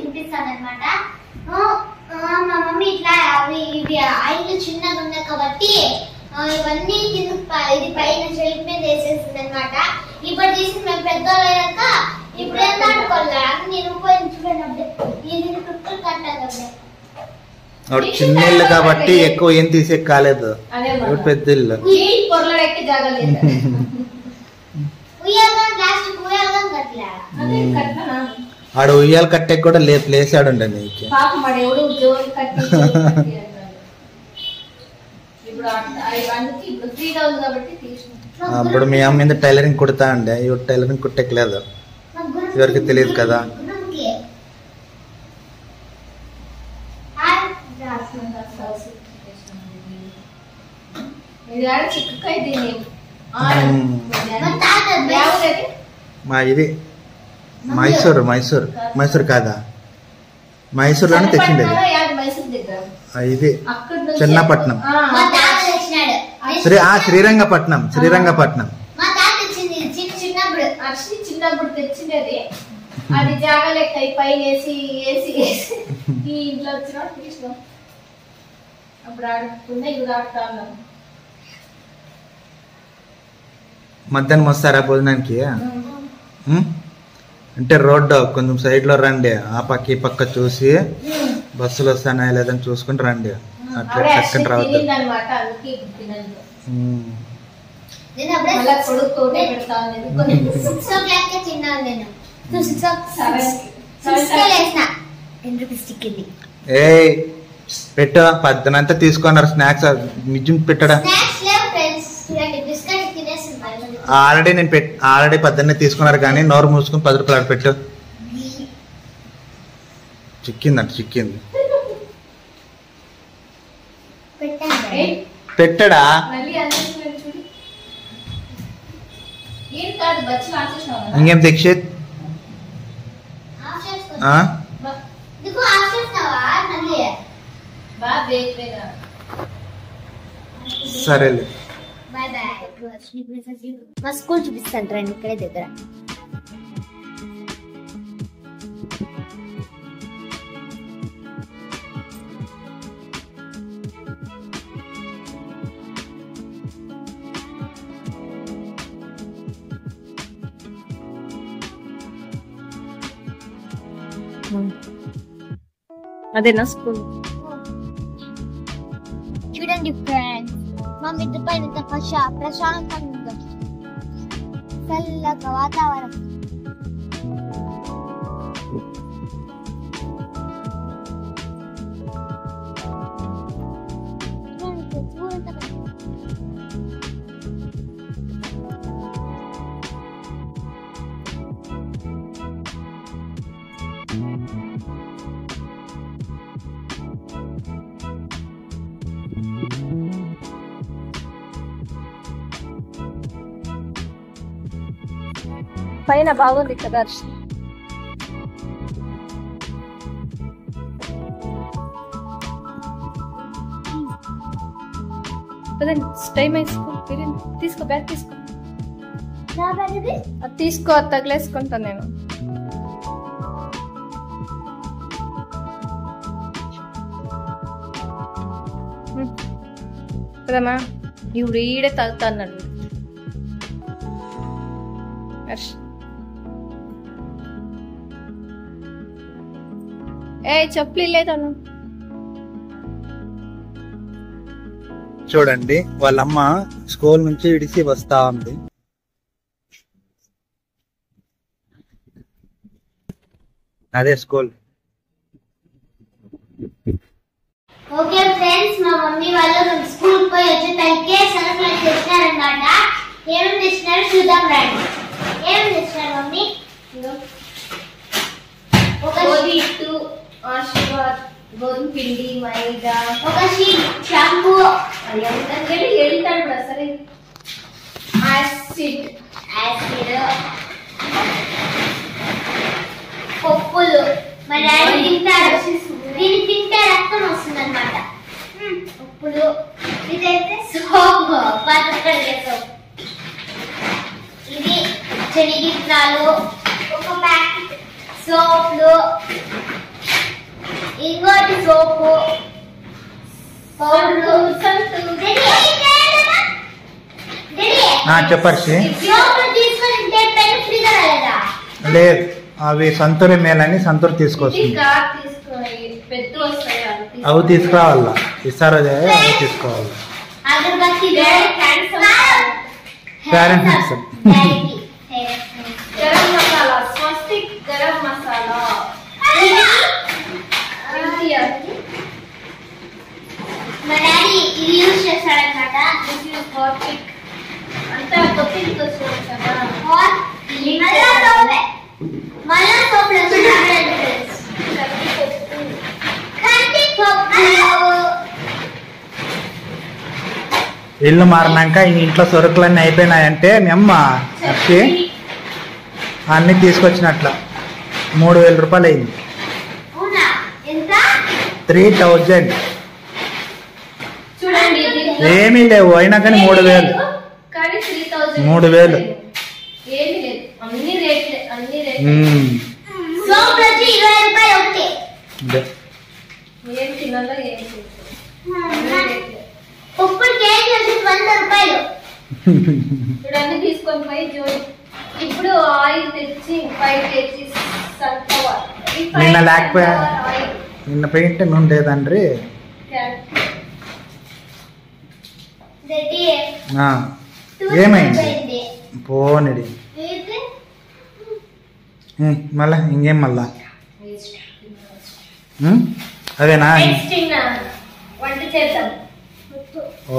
చూపిస్తాను అనమాట. మా మమ్మీ ఇట్లా ఇవి ఆయిల్ చిన్నగా ఉన్నాయి కాబట్టి ఇవన్నీ కింద ఇది పైన షెల్ఫ్ మీద వేసేసింది అనమాట. ఇప్పుడు తీసి మేము పెద్దోళ్ళయ్యాక ఇప్పుడు ఏం ఆడుకోవాలి నేను ఉపయోగించుకున్నప్పుడు ఇది కుక్కలు కట్టాలి. చిన్న ఇల్లు కాబట్టి ఎక్కువ ఏం తీసే కాలేదు, పెద్ద ఇల్లు. ఆడ ఉయ్యాలు కట్టే కూడా లేసాడు నీకు. అప్పుడు మీ అమ్మ మీద టైలరింగ్ కుడతా అండి, ఇవి టైలరింగ్ కుట్టెక్కలేదు, ఎవరికి తెలియదు కదా. మా ఇది మైసూర్ కాదా, మైసూర్లోనే తెచ్చింది ఇది చిన్నపట్నం, శ్రీరంగపట్నం. చిన్నప్పుడు తెచ్చిండేది అది జాగలేక పైన వేసి ఈ ఇంట్లో వచ్చిన తీసినాం. అప్పుడు ఆడుకుంటే ఇప్పుడు ఆడుతా ఉన్నాం. మధ్యాహ్నం వస్తారా భోజనానికి? అంటే రోడ్డు కొంచెం సైడ్ లో రండి, ఆ పక్క ఈ పక్క చూసి బస్సులు వస్తానా లేదని చూసుకుని రండి, అట్లా చక్కని రావద్దు. ఏ పెట్టు పద్దనంతా తీసుకున్నారు స్నాక్స్, నిజం పెట్టడా? ఆల్రెడీ పద్దన్నే తీసుకున్నారు కానీ నోరు మూసుకుని 10 రూపాయలు ఆడ పెట్టు. చిక్కింది పెట్టడా? ఇంకేం దీక్షిత్? సరేలే, మా స్కూల్ చూపిస్తాను రండి, ఇక్కడే దగ్గర. అదేనా స్కూల్? చూడండి ఫ్రెండ్స్, మా మిద్ది పైన ప్రశాంతంగా చల్లగా వాతావరణం. పైన బాగుంది కదా. టైం తీసుకో, బ్యాగ్ తీసుకో, అది తీసుకో, అది తగిలేసుకుంటా నేను. కదమ్మా ఇప్పుడు ఈడే తాగుతా అన్నాడు. చెప్పలే లేదను. చూడండి వాళ్ళమ్మ స్కూల్ నుంచి ఇడిసి వస్తా ఉంది. అదే స్కూల్. ఓకే ఫ్రెండ్స్, మా మమ్మీ వాళ్ళు స్కూల్ పోయి వచ్చేసరికి సరుకులు తెచ్చినారన్నమాట. ఏమేమి తెచ్చినారో చూద్దాం రండి. ఏమేమి తెచ్చినారు మమ్మీ? ఒక షీట్, ఆశీర్వాద్, గోధుమ పిండి, మైదా, ఒక షీట్ షాంపూ, వెళ్తాడు సరే, యాసిడ్, పప్పులు. మా డాడీ తింటారు, దీన్ని తింటే రక్తం వస్తుంది అనమాట. పప్పులు. ఇదైతే సోప్, పాత్రకడిగే సోప్. ఇది శనగిత్రాలు, ఒక ప్యాకెట్ సోప్లు, ఇంకోటి సోపు పౌడర్ చెప్పర్షి సోపు తీసుకొని పెన్ ఫ్రీగా రాలేదా? లేదు అవి సంతూరి మేలని సంతూరి తీసుకొస్తుంది అవి తీసుకురావాలా ఇస్తారో అవి తీసుకోవాలి అగరబత్తి పేరెంట్ హ్యాండ్సమ్ గరం మసాలా స్వస్తిక్ గరం మసాలా మా డాడీ ఇది యూజ్ చేస్తాడన్నమాట. అంతా కొత్తికి వస్తుంది కదా. మళ్ళా సోపులు ఇల్లు మారినాక ఈ ఇంట్లో సరుకులన్నీ అయిపోయినాయంటే మీ అమ్మ వచ్చి అన్ని తీసుకొచ్చినట్ల 3000 రూపాయలు అయింది. 3000 చూడండి ఏమీ లేవు అయినా కానీ 3000 కానీ 3000 3000 ఏమీ లేదు అన్ని రేట్లే సోపులు వచ్చి 20 రూపాయలు ఒకటి. ఏం తినాలో ఏం ఉప్పుడు కేజీ వచ్చి 100 రూపాయలు. చూడండి తీసుకొని పోయి జోడి ఇప్పుడు ఆయిల్ తెచ్చి 5 kg సన్ఫ్లవర్ నిన్న లేకపోయా నిన్న పెయింట్ ఉండేదండ్రి ఏమైంది పోనిడి మళ్ళా ఇంకేం మళ్ళా అదేనా వంట చేద్దాం.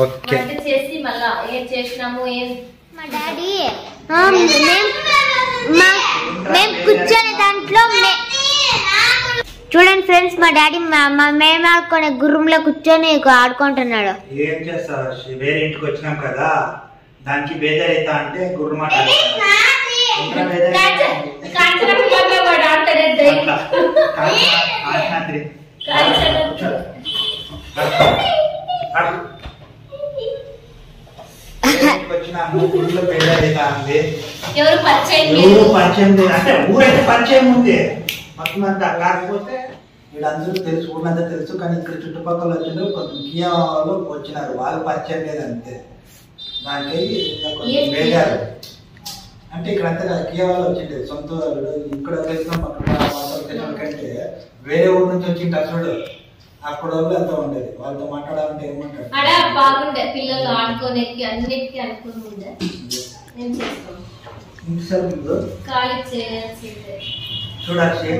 ఓకే వంట చేసి మళ్ళా ఏం చేసినాము ఏం మా డాడీ మేము కూర్చొని దాంట్లో చూడండి ఫ్రెండ్స్, మా డాడీ మేము ఆడుకునే గుర్రంలో కూర్చొని ఆడుకుంటున్నాడు. ఏం చేస్తారు వేరే ఇంటికి వచ్చినాం కదా దానికి బేజారైతా అంటే గుర్రమాట ఎవరు పరిచయం అంటే ఊరైతే పరిచయం ఉంది మొత్తం అంతా. కాకపోతే వీళ్ళందరూ తెలుసు ఊళ్ళంతా తెలుసు కానీ ఇక్కడ చుట్టుపక్కల వచ్చిన కొంచెం కియా వాళ్ళు వచ్చినారు వాళ్ళు పరిచయం లేదు అంతే. దానికి కొంచెం బేజారు అంటే ఇక్కడ అంతా కియా వాళ్ళు వచ్చిండే సొంత వాళ్ళు ఇక్కడ తెలిసిన పక్కన కంటే వేరే ఊరు నుంచి వచ్చింది అసలు అక్కడ వాళ్ళు అంతా ఉండేది వాళ్ళతో మాట్లాడాలంటే ఏమంటారు అడా బాగుండే పిల్లలు ఆడుకోనేకి అన్నిటికీ అనుకుని ఉండే నేను చేసుకోను ఖాళీ చేయాల్సిందే. చూడాల్సి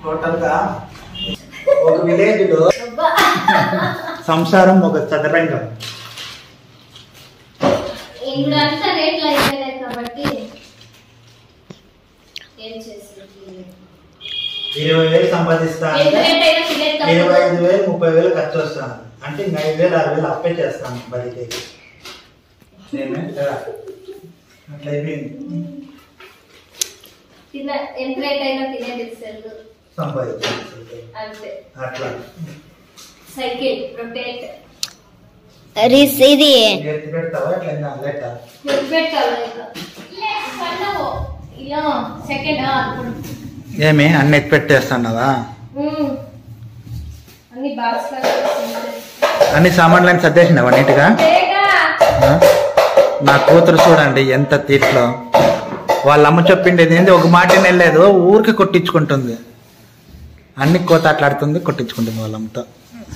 టోటల్ గా ఒక విలేజ్ లో సంసారం ఒక చదరంగం. ఇప్పుడు అంతా రేట్లు అయిపోయినాయి కాబట్టి ఏం చేసేది 20,000 సంపాదిస్తాను 25,000 30,000 ఖర్చు వస్తాను అంటే 5,000 6,000 అప్పే చేస్తాను బతికేకి. అట్లా అయిపోయింది. ఎంత రేట్ అయినా తినేది సెల్లు సంపాదించాను అంతే. అట్లా సైకిల్ రొటేట్ ఇది ఎత్తి పెడతావా అట్లా లెక్క పెట్టాలి ఇలా సెకండ్ ఏమి అన్ని ఎత్తి పెట్టేస్తున్నావా? అన్ని బాక్స్ అన్ని సామాన్లు సర్దేసినావా నీట్గా? నా కూతురు చూడండి ఎంత తీట్లో వాళ్ళ అమ్మ చెప్పిండేది ఏంది ఒక మాట వెళ్ళలేదు ఊరికి కొట్టించుకుంటుంది అన్ని కోత అట్లాడుతుంది కొట్టించుకుంటుంది వాళ్ళ అమ్మతో.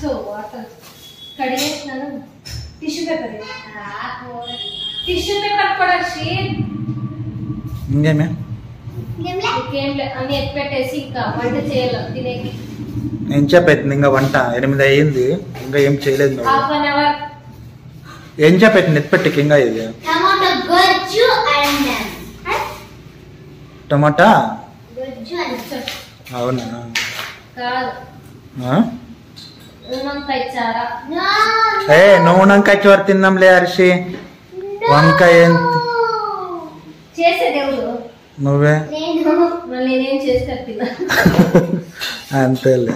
సో వాటర్ కడిగేసినాను. టిష్యూ పేపర్ కూడా ఇంకేమే అన్ని ఎత్తి పెట్టేసి ఇంకా వంట చేయాలి తినేకి. నేను చెప్పేది ఇంకా వంట 8 అయ్యింది ఇంకా ఏం చేయలేదు. హాఫ్ అన్ అవర్ ఏం చెప్పేది ఎత్తిపెట్టికి ఇంకా ఇది టమాటా అవునా? నువ్వు వంకాయ కూర తిందాంలే అరిసి. వంకాయ చేసేదేవుడు నువ్వే మళ్ళీ నేనేం చేస్తా తిన్నా అంతేలే.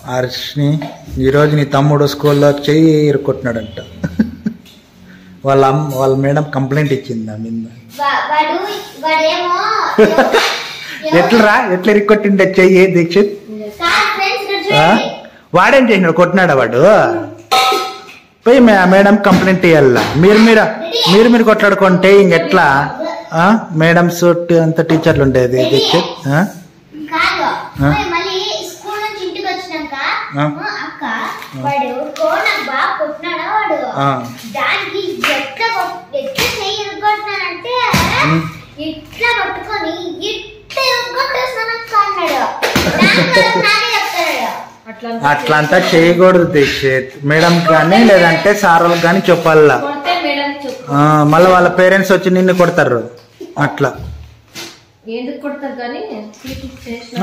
హర్షిని ఈరోజు నీ తమ్ముడు స్కూల్లో చెయ్యి ఇరుక్కొట్టినాడంట. వాళ్ళ మేడం కంప్లైంట్ ఇచ్చింది నా మీద. ఎట్లా ఇరుక్కొట్టిండే చెయ్యి దీక్షిత్? కాదు ఫ్రెండ్స్ ఇక్కడ చూడండి. వాడేం చేసినాడు? కొట్టినాడా వాడు? పోయి మేడం కంప్లైంట్ ఇవ్వాల. మీరు కొట్లాడుకుంటే ఇంకెట్లా? మేడమ్స్ అంత టీచర్లు ఉండేది దీక్షిత్. కాదు మళ్ళీ స్కూల్ నుంచి ఇంటికి వచ్చినాక అక్క వాడు నాకు బాగా కొట్టినాడా వాడు, దానికి ఎట్లా చెయ్యి ఎరుగొట్టినానంటే ఇట్లా పట్టుకొని ఇట్లా ఎరుగొట్టేస్తాను అన్నాడు. నాకే చెప్తాడు. అట్లంతా చేయకూడదు దీక్షిత్. మేడం కానీ లేదంటే సార్ వాళ్ళకి కానీ చెప్పాలా. మళ్ళీ వాళ్ళ పేరెంట్స్ వచ్చి నిన్ను కొడతారు. అట్లా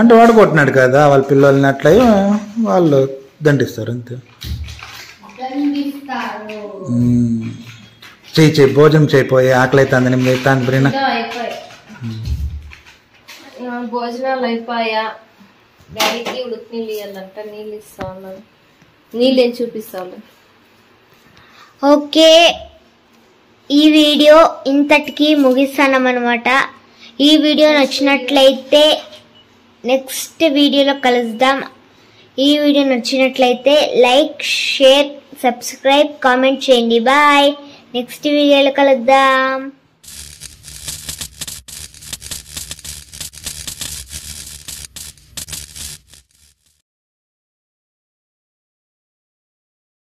అంటే వాడు కొట్టినాడు కదా వాళ్ళ పిల్లల్ని, అట్లా వాళ్ళు దండిస్తారు అంతే. చెయ్యి భోజనం చేయిపోయి ఆకలి అవుతుంది. భోజనాలు అయిపోయా. డాడీకి ఉడుకు నీళ్ళు ఇవ్వాలంట. నీళ్ళు ఇస్తా ఉన్నాను. నీళ్ళేం చూపిస్తాను. ఓకే, ఈ వీడియో ఇంతటికి ముగిస్తానమాట. ఈ వీడియో నచ్చినట్లయితే నెక్స్ట్ వీడియోలో కలుద్దాం. ఈ వీడియో నచ్చినట్లయితే లైక్, షేర్, సబ్స్క్రైబ్, కామెంట్ చేయండి. బాయ్. నెక్స్ట్ వీడియోలో కలుద్దాం.